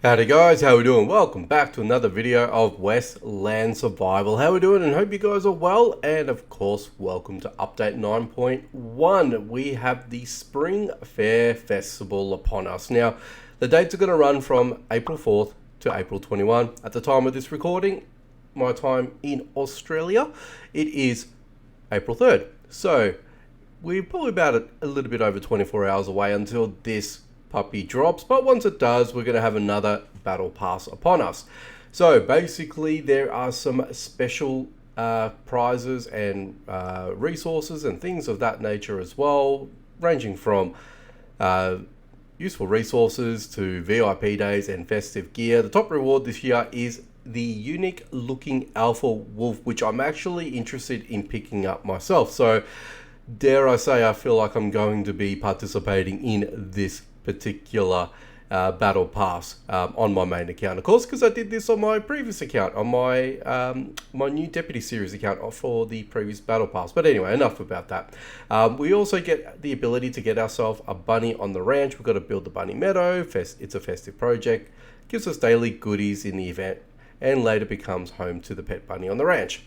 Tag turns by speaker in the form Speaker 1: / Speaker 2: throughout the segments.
Speaker 1: Howdy guys, how we doing? Welcome back to another video of Westland Survival. How we doing? And hope you guys are well. And of course, welcome to update 9.1. We have the Spring Fair Festival upon us. Now, the dates are going to run from April 4th to April 21. At the time of this recording, my time in Australia, it is April 3rd. So, we're probably about a little bit over 24 hours away until this puppy drops, but once it does, we're going to have another battle pass upon us. So basically there are some special prizes and resources and things of that nature as well, ranging from useful resources to VIP days and festive gear. The top reward this year is the unique looking alpha wolf, which I'm actually interested in picking up myself. So dare I say, I feel like I'm going to be participating in this particular battle pass on my main account, of course, because I did this on my previous account, on my my new Deputy Series account for the previous battle pass. But anyway, enough about that. We also get the ability to get ourselves a bunny on the ranch. We've got to build the bunny meadow. It's a festive project, gives us daily goodies in the event, and later becomes home to the pet bunny on the ranch.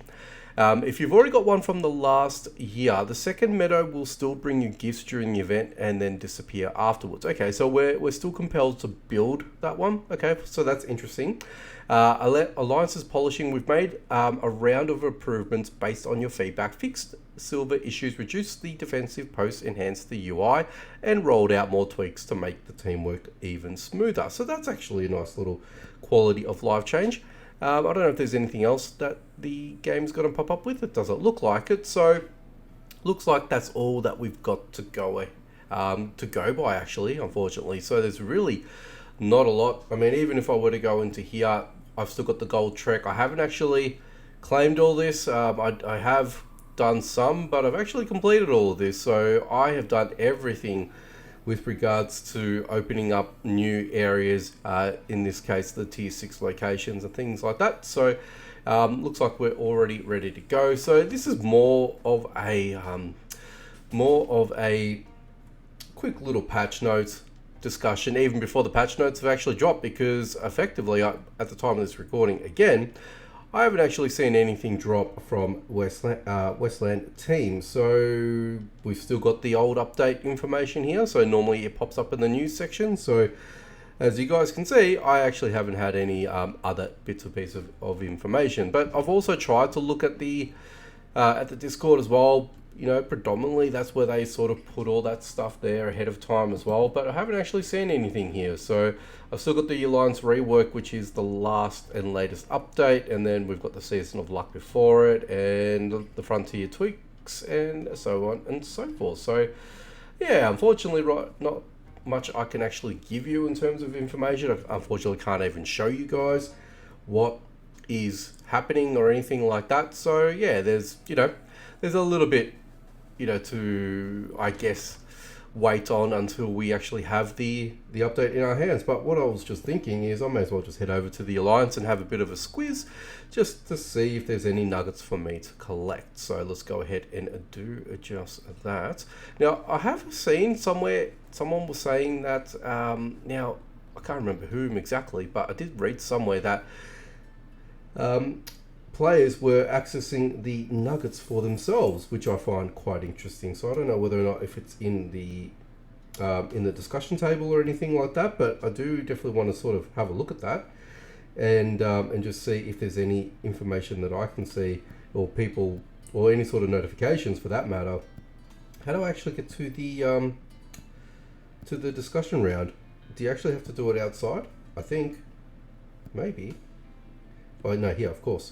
Speaker 1: If you've already got one from the last year, the second meadow will still bring you gifts during the event and then disappear afterwards. Okay, so we're still compelled to build that one. Okay, so that's interesting. Alliances polishing, we've made a round of improvements based on your feedback, fixed silver issues, reduced the defensive posts, enhanced the UI, and rolled out more tweaks to make the teamwork even smoother. So that's actually a nice little quality of life change. I don't know if there's anything else that the game's going to pop up with. It doesn't look like it. So looks like that's all that we've got to go by, actually, unfortunately. So there's really not a lot. I mean, even if I were to go into here, I've still got the gold trek. I haven't actually claimed all this. I have done some, but I've actually completed all of this. So I have done everything with regards to opening up new areas, in this case the tier 6 locations and things like that. So looks like we're already ready to go. So this is more of a quick little patch notes discussion, even before the patch notes have actually dropped, because effectively at the time of this recording, again, I haven't actually seen anything drop from Westland team. So we've still got the old update information here. So normally it pops up in the news section. So as you guys can see, I actually haven't had any other bits and pieces of information. But I've also tried to look at the Discord as well. You know, predominantly that's where they sort of put all that stuff there ahead of time as well. But I haven't actually seen anything here. So I've still got the Alliance rework, which is the last and latest update. And then we've got the Season of Luck before it, and the Frontier tweaks, and so on and so forth. So yeah, unfortunately, not much I can actually give you in terms of information. I unfortunately can't even show you guys what is happening or anything like that. So yeah, there's a little bit to, I guess, wait on until we actually have the update in our hands. But what I was just thinking is I may as well just head over to the Alliance and have a bit of a squiz just to see if there's any nuggets for me to collect. So let's go ahead and do just that. Now, I have seen somewhere someone was saying that, now I can't remember whom exactly, but I did read somewhere that players were accessing the nuggets for themselves, which I find quite interesting. So I don't know whether or not if it's in the discussion table or anything like that, but I do definitely want to sort of have a look at that and just see if there's any information that I can see, or people, or any sort of notifications for that matter. How do I actually get to the discussion round? Do you actually have to do it outside? I think maybe. Oh no, here, of course.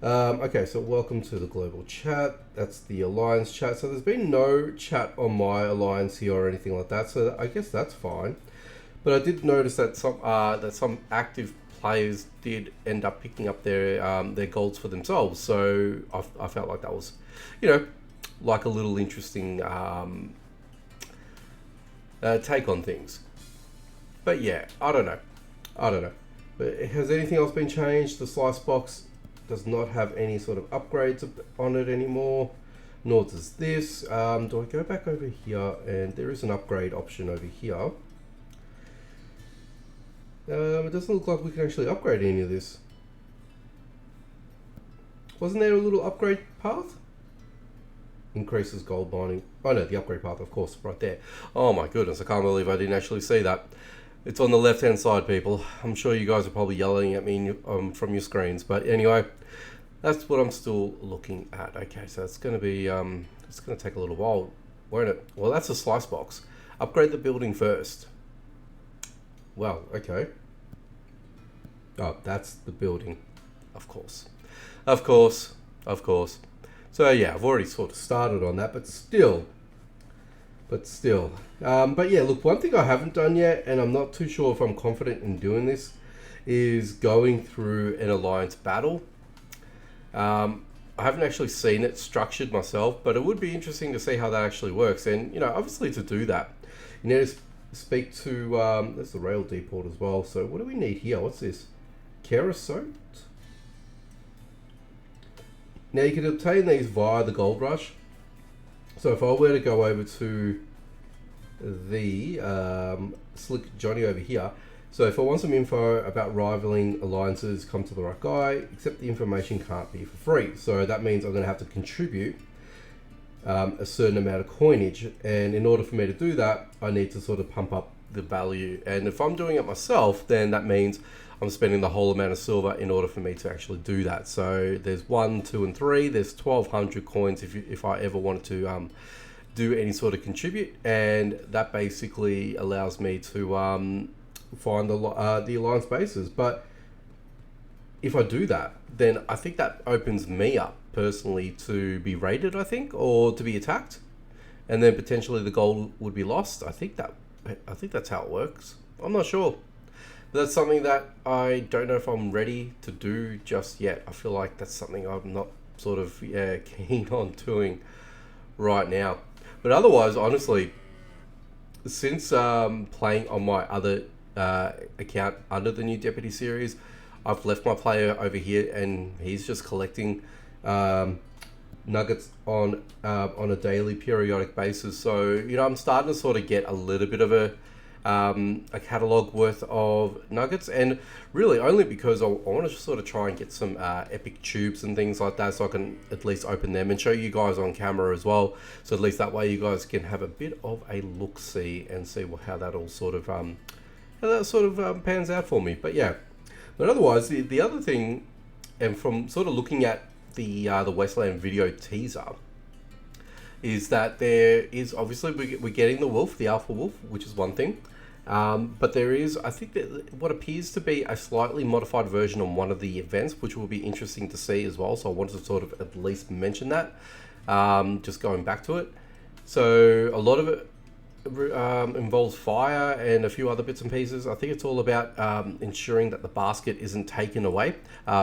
Speaker 1: Okay, so welcome to the global chat. That's the Alliance chat. So there's been no chat on my Alliance here or anything like that. So I guess that's fine. But I did notice that some active players did end up picking up their golds for themselves. So I felt like that was, like a little interesting take on things. But yeah, I don't know. But has anything else been changed? The slice box does not have any sort of upgrades on it anymore, nor does this. Do I go back over here? And there is an upgrade option over here. It doesn't look like we can actually upgrade any of this. Wasn't there a little upgrade path? Increases gold mining. Oh no, the upgrade path, of course, right there. Oh my goodness, I can't believe I didn't actually see that. It's on the left hand side, people. I'm sure you guys are probably yelling at me from your screens, but anyway, that's what I'm still looking at. Okay, so it's going to be it's going to take a little while, won't it? Well, that's a slice box. Upgrade the building first. Well, okay. Oh, that's the building, of course. Of course. So yeah, I've already sort of started on that, but still. But yeah, look, one thing I haven't done yet, and I'm not too sure if I'm confident in doing this, is going through an alliance battle. I haven't actually seen it structured myself, but it would be interesting to see how that actually works. And, you know, obviously to do that, you need to speak to, there's the rail depot as well. So what do we need here? What's this? Kerosene? Now you can obtain these via the gold rush. So if I were to go over to the Slick Johnny over here, so if I want some info about rivaling alliances, come to the right guy, except the information can't be for free. So that means I'm going to have to contribute a certain amount of coinage. And in order for me to do that, I need to sort of pump up the value. And if I'm doing it myself, then that means I'm spending the whole amount of silver in order for me to actually do that. So there's 1, 2, and 3. There's 1,200 coins if I ever wanted to do any sort of contribute, and that basically allows me to find the alliance bases. But if I do that, then I think that opens me up personally to be raided, I think, or to be attacked, and then potentially the gold would be lost. I think that's how it works. I'm not sure. That's something that I don't know if I'm ready to do just yet. I feel like that's something I'm not sort of keen on doing right now. But otherwise, honestly, since playing on my other account under the new Deputy series, I've left my player over here and he's just collecting nuggets on a daily periodic basis. So, you know, I'm starting to sort of get a little bit of a catalog worth of nuggets, and really only because I want to sort of try and get some epic tubes and things like that, so I can at least open them and show you guys on camera as well, so at least that way you guys can have a bit of a look-see and see how that all sort of pans out for me. But yeah, but otherwise the other thing, and from sort of looking at the Westland video teaser, is that there is obviously we're getting the wolf, the alpha wolf, which is one thing, but there is, I think, that what appears to be a slightly modified version on one of the events, which will be interesting to see as well. So I wanted to sort of at least mention that, just going back to it. So a lot of it involves fire and a few other bits and pieces. I think it's all about ensuring that the basket isn't taken away,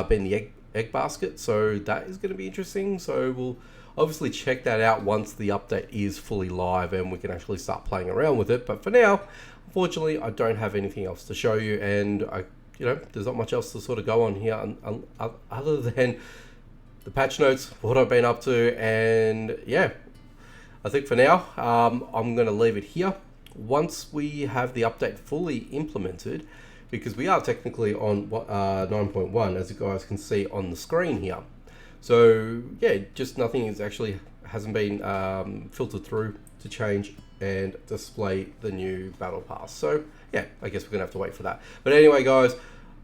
Speaker 1: being the egg basket. So that is going to be interesting. So we'll obviously check that out once the update is fully live and we can actually start playing around with it. But for now, unfortunately, I don't have anything else to show you, and there's not much else to sort of go on here other than the patch notes, what I've been up to, and yeah, I think for now, I'm going to leave it here. Once we have the update fully implemented, because we are technically on 9.1, as you guys can see on the screen here. So yeah, just nothing hasn't been filtered through to change and display the new battle pass. So yeah, I guess we're gonna have to wait for that. But anyway, guys,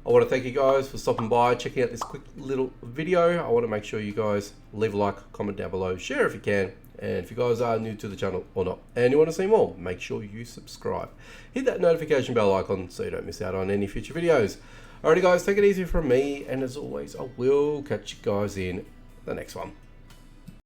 Speaker 1: I want to thank you guys for stopping by, checking out this quick little video. I want to make sure you guys leave a like, comment down below, share if you can, and if you guys are new to the channel or not and you want to see more, make sure you subscribe. Hit that notification bell icon so you don't miss out on any future videos. Alrighty guys, take it easy from me, and as always, I will catch you guys in the next one.